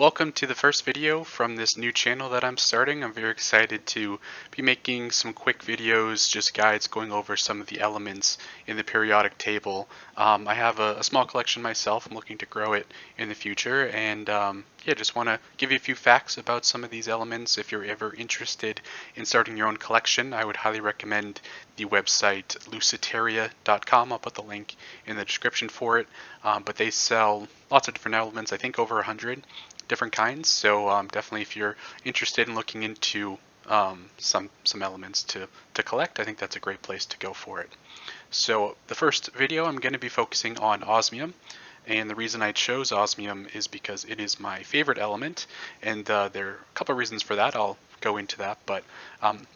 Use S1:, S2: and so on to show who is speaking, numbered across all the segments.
S1: Welcome to the first video from this new channel that I'm starting. I'm very excited to be making some quick videos, just guides going over some of the elements in the periodic table. I have a small collection myself. I'm looking to grow it in the future, and yeah, just want to give you a few facts about some of these elements. If you're ever interested in starting your own collection, I would highly recommend the website luciteria.com. I'll put the link in the description for it, but they sell lots of different elements, I think over 100 different kinds. So definitely, if you're interested in looking into some elements to collect, I think that's a great place to go for it. So the first video, I'm going to be focusing on osmium. And the reason I chose osmium is because it is my favorite element, and there are a couple of reasons for that. I'll go into that, but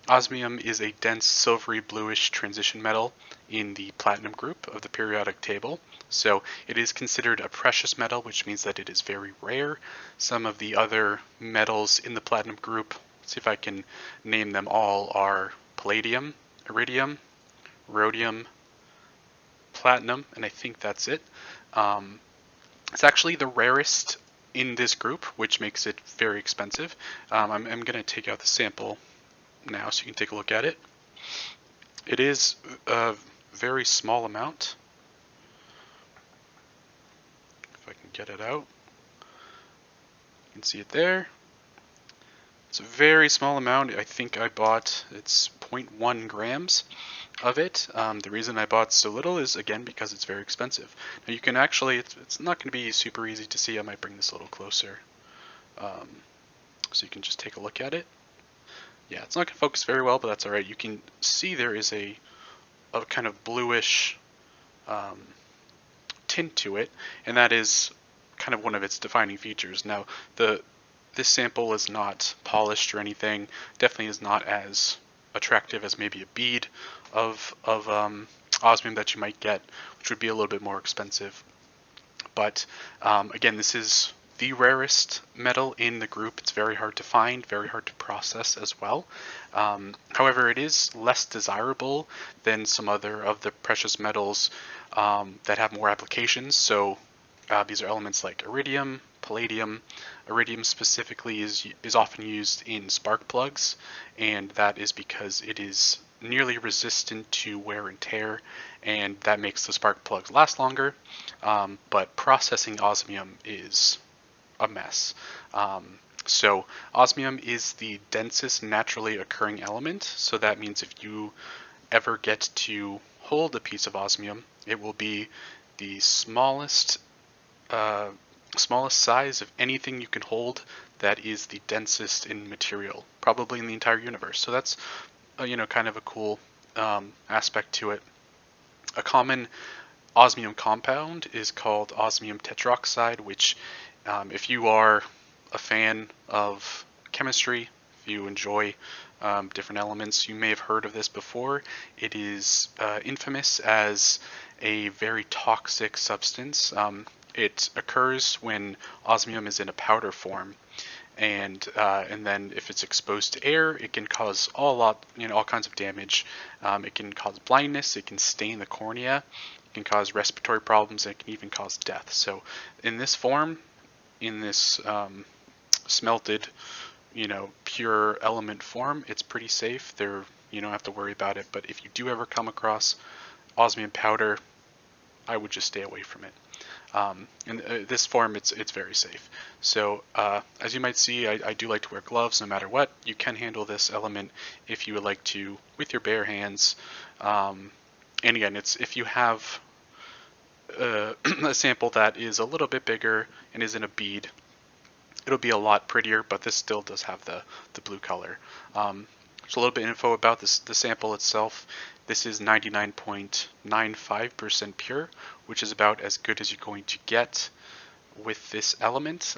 S1: osmium is a dense silvery bluish transition metal in the platinum group of the periodic table. So it is considered a precious metal, which means that it is very rare. Some of the other metals in the platinum group, let's see if I can name them all, are palladium, iridium, rhodium, platinum, and I think that's it. It's actually the rarest in this group, which makes it very expensive. I'm going to take out the sample now so you can take a look at it. It is a very small amount. If I can get it out, you can see it there. It's a very small amount. I think I bought, it's 0.1 grams of it. The reason I bought so little is, again, because it's very expensive. Now you can actually, it's not going to be super easy to see. I might bring this a little closer so you can just take a look at it. Yeah, it's not going to focus very well, but that's alright. You can see there is a kind of bluish tint to it, and that is kind of one of its defining features. Now, this sample is not polished or anything. Definitely is not as attractive as maybe a bead of osmium that you might get, which would be a little bit more expensive. But again, this is the rarest metal in the group. It's very hard to find, very hard to process as well. However, it is less desirable than some other of the precious metals that have more applications. So these are elements like iridium, palladium. Iridium specifically is often used in spark plugs, and that is because it is nearly resistant to wear and tear, and that makes the spark plugs last longer. But processing osmium is a mess. So osmium is the densest naturally occurring element, so that means if you ever get to hold a piece of osmium, it will be the smallest size of anything you can hold that is the densest in material, probably in the entire universe. So that's kind of a cool aspect to it. A common osmium compound is called osmium tetroxide, which if you are a fan of chemistry, if you enjoy different elements, you may have heard of this before. It is infamous as a very toxic substance. It occurs when osmium is in a powder form, and then if it's exposed to air, it can cause all kinds of damage. It can cause blindness. It can stain the cornea. It can cause respiratory problems. And it can even cause death. So, in this form, in this smelted, pure element form, it's pretty safe. You don't have to worry about it. But if you do ever come across osmium powder, I would just stay away from it. In this form, it's very safe. So as you might see, I do like to wear gloves no matter what. You can handle this element if you would like to with your bare hands. And again, it's if you have a sample that is a little bit bigger and is in a bead, it'll be a lot prettier, but this still does have the blue color. Just a little bit of info about the sample itself. This is 99.95% pure, which is about as good as you're going to get with this element.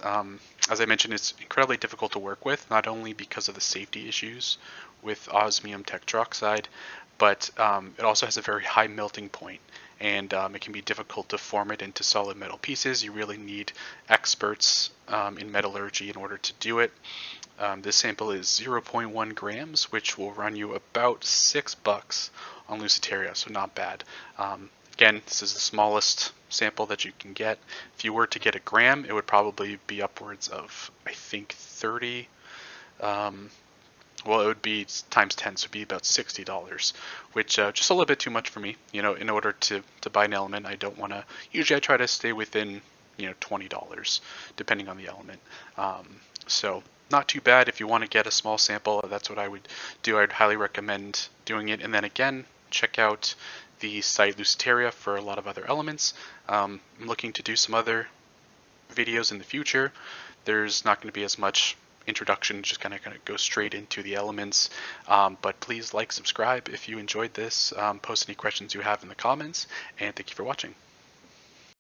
S1: As I mentioned, it's incredibly difficult to work with, not only because of the safety issues with osmium tetroxide, but it also has a very high melting point, and it can be difficult to form it into solid metal pieces. You really need experts in metallurgy in order to do it. This sample is 0.1 grams, which will run you about $6 on Luciteria, so not bad. Again, this is the smallest sample that you can get. If you were to get a gram, it would probably be upwards of, I think, 30. Well, it would be times 10, so it'd be about $60, which just a little bit too much for me. In order to buy an element, I don't want to. Usually, I try to stay within $20, depending on the element. So not too bad. If you want to get a small sample, that's what I would do. I'd highly recommend doing it. And then again, check out the site Luceteria for a lot of other elements. I'm looking to do some other videos in the future. There's not going to be as much introduction, just kind of go straight into the elements. But please like, subscribe if you enjoyed this. Post any questions you have in the comments, and thank you for watching.